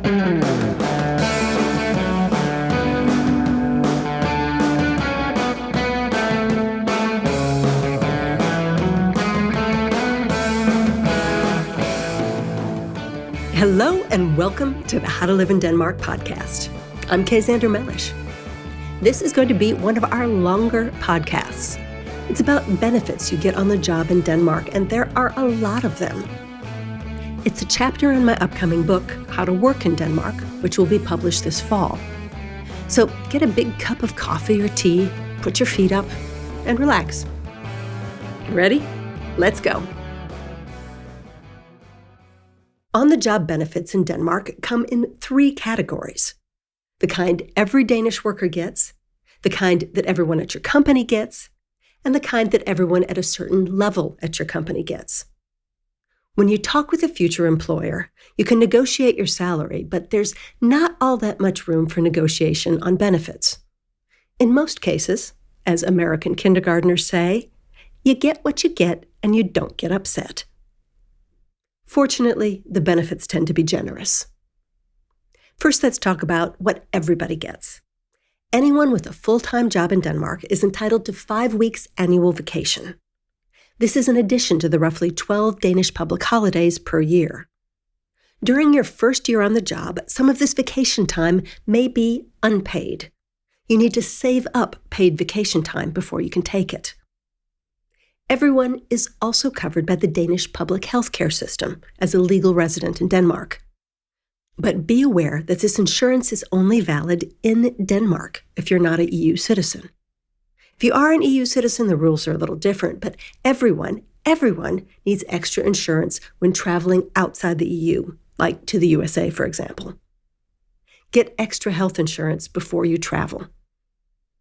Hello and welcome to the How to Live in Denmark podcast. I'm Kay Zander Mellish. This is going to be one of our longer podcasts. It's about benefits you get on the job in Denmark, and there are a lot of them. It's a chapter in my upcoming book, How to Work in Denmark, which will be published this fall. So get a big cup of coffee or tea, put your feet up, and relax. Ready? Let's go. On-the-job benefits in Denmark come in three categories. The kind every Danish worker gets, the kind that everyone at your company gets, and the kind that everyone at a certain level at your company gets. When you talk with a future employer, you can negotiate your salary, but there's not all that much room for negotiation on benefits. In most cases, as American kindergartners say, you get what you get and you don't get upset. Fortunately, the benefits tend to be generous. First, let's talk about what everybody gets. Anyone with a full-time job in Denmark is entitled to 5 weeks annual vacation. This is in addition to the roughly 12 Danish public holidays per year. During your first year on the job, some of this vacation time may be unpaid. You need to save up paid vacation time before you can take it. Everyone is also covered by the Danish public health care system as a legal resident in Denmark. But be aware that this insurance is only valid in Denmark if you're not an EU citizen. If you are an EU citizen, the rules are a little different, but everyone needs extra insurance when traveling outside the EU, like to the USA, for example. Get extra health insurance before you travel.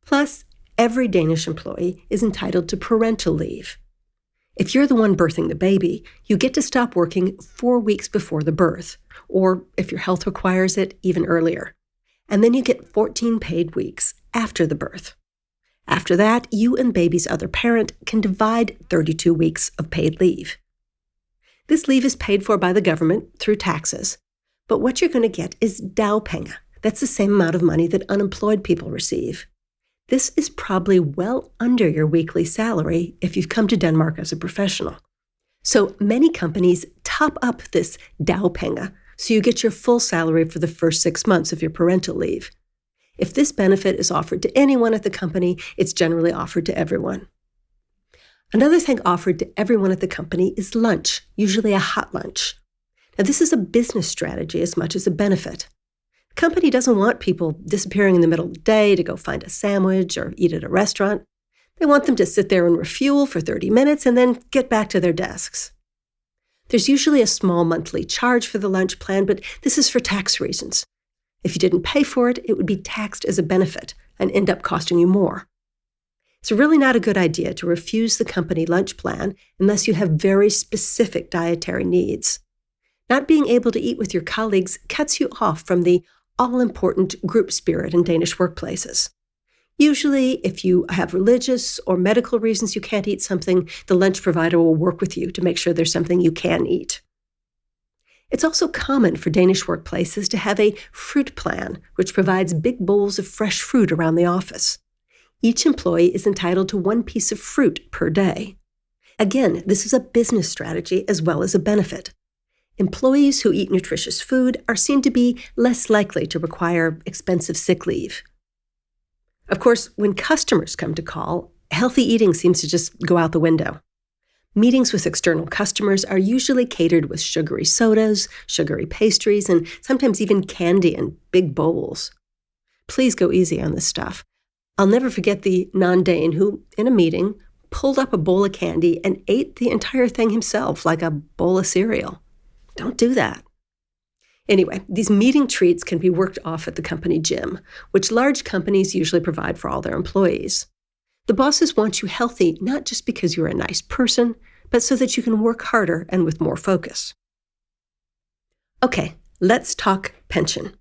Plus, every Danish employee is entitled to parental leave. If you're the one birthing the baby, you get to stop working 4 weeks before the birth, or if your health requires it, even earlier. And then you get 14 paid weeks after the birth. After that, you and baby's other parent can divide 32 weeks of paid leave. This leave is paid for by the government through taxes, but what you're going to get is dagpenge. That's the same amount of money that unemployed people receive. This is probably well under your weekly salary if you've come to Denmark as a professional. So many companies top up this dagpenge so you get your full salary for the first 6 months of your parental leave. If this benefit is offered to anyone at the company, it's generally offered to everyone. Another thing offered to everyone at the company is lunch, usually a hot lunch. Now, this is a business strategy as much as a benefit. The company doesn't want people disappearing in the middle of the day to go find a sandwich or eat at a restaurant. They want them to sit there and refuel for 30 minutes and then get back to their desks. There's usually a small monthly charge for the lunch plan, but this is for tax reasons. If you didn't pay for it, it would be taxed as a benefit and end up costing you more. It's really not a good idea to refuse the company lunch plan unless you have very specific dietary needs. Not being able to eat with your colleagues cuts you off from the all-important group spirit in Danish workplaces. Usually, if you have religious or medical reasons you can't eat something, the lunch provider will work with you to make sure there's something you can eat. It's also common for Danish workplaces to have a fruit plan, which provides big bowls of fresh fruit around the office. Each employee is entitled to 1 piece of fruit per day. Again, this is a business strategy as well as a benefit. Employees who eat nutritious food are seen to be less likely to require expensive sick leave. Of course, when customers come to call, healthy eating seems to just go out the window. Meetings with external customers are usually catered with sugary sodas, sugary pastries, and sometimes even candy in big bowls. Please go easy on this stuff. I'll never forget the non-Dane who, in a meeting, pulled up a bowl of candy and ate the entire thing himself like a bowl of cereal. Don't do that. Anyway, these meeting treats can be worked off at the company gym, which large companies usually provide for all their employees. The bosses want you healthy not just because you're a nice person, but so that you can work harder and with more focus. Okay, let's talk pension.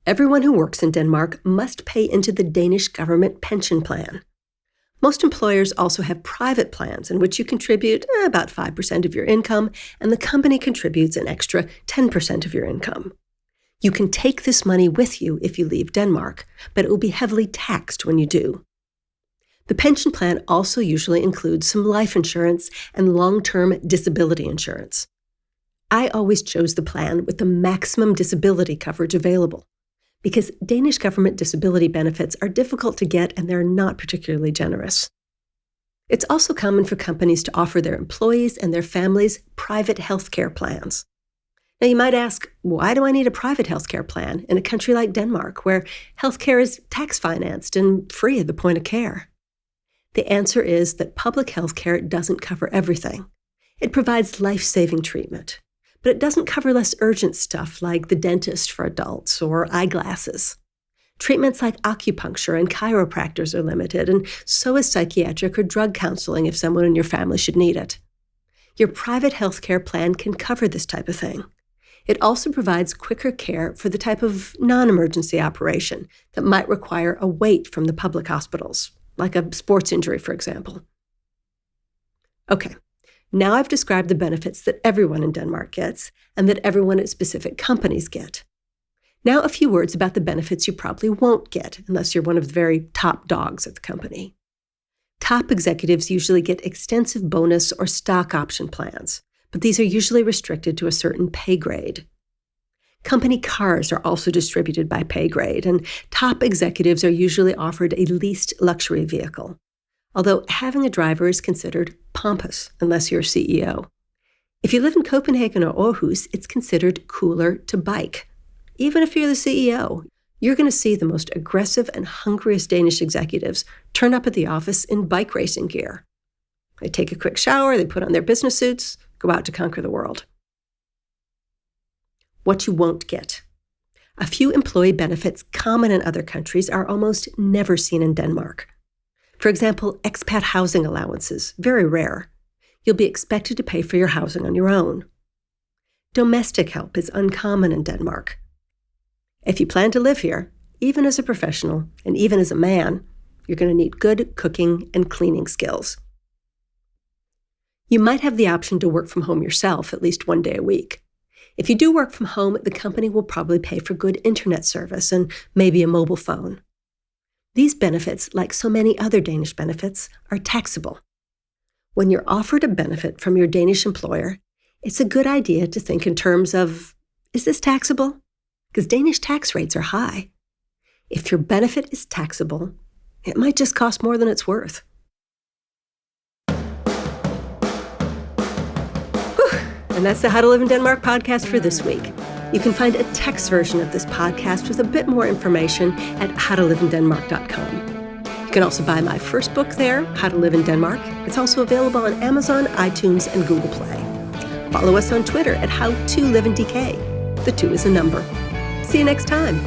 Everyone who works in Denmark must pay into the Danish government pension plan. Most employers also have private plans in which you contribute about 5% of your income, and the company contributes an extra 10% of your income. You can take this money with you if you leave Denmark, but it will be heavily taxed when you do. The pension plan also usually includes some life insurance and long-term disability insurance. I always chose the plan with the maximum disability coverage available, because Danish government disability benefits are difficult to get and they're not particularly generous. It's also common for companies to offer their employees and their families private healthcare plans. Now you might ask, why do I need a private healthcare plan in a country like Denmark, where healthcare is tax-financed and free at the point of care? The answer is that public healthcare doesn't cover everything. It provides life-saving treatment, but it doesn't cover less urgent stuff like the dentist for adults or eyeglasses. Treatments like acupuncture and chiropractors are limited, and so is psychiatric or drug counseling if someone in your family should need it. Your private healthcare plan can cover this type of thing. It also provides quicker care for the type of non-emergency operation that might require a wait from the public hospitals, like a sports injury, for example. Okay, now I've described the benefits that everyone in Denmark gets and that everyone at specific companies get. Now a few words about the benefits you probably won't get unless you're one of the very top dogs at the company. Top executives usually get extensive bonus or stock option plans, but these are usually restricted to a certain pay grade. Company cars are also distributed by pay grade, and top executives are usually offered a leased luxury vehicle, although having a driver is considered pompous unless you're a CEO. If you live in Copenhagen or Aarhus, it's considered cooler to bike. Even if you're the CEO, you're going to see the most aggressive and hungriest Danish executives turn up at the office in bike racing gear. They take a quick shower, they put on their business suits, go out to conquer the world. What you won't get. A few employee benefits common in other countries are almost never seen in Denmark. For example, expat housing allowances, very rare. You'll be expected to pay for your housing on your own. Domestic help is uncommon in Denmark. If you plan to live here, even as a professional and even as a man, you're going to need good cooking and cleaning skills. You might have the option to work from home yourself at least one day a week. If you do work from home, the company will probably pay for good internet service and maybe a mobile phone. These benefits, like so many other Danish benefits, are taxable. When you're offered a benefit from your Danish employer, it's a good idea to think in terms of, is this taxable? Because Danish tax rates are high. If your benefit is taxable, it might just cost more than it's worth. Whew. And that's the How to Live in Denmark podcast for this week. You can find a text version of this podcast with a bit more information at howtoliveindenmark.com. You can also buy my first book there, How to Live in Denmark. It's also available on Amazon, iTunes, and Google Play. Follow us on Twitter at HowToLiveInDK. The 2 is a number. See you next time.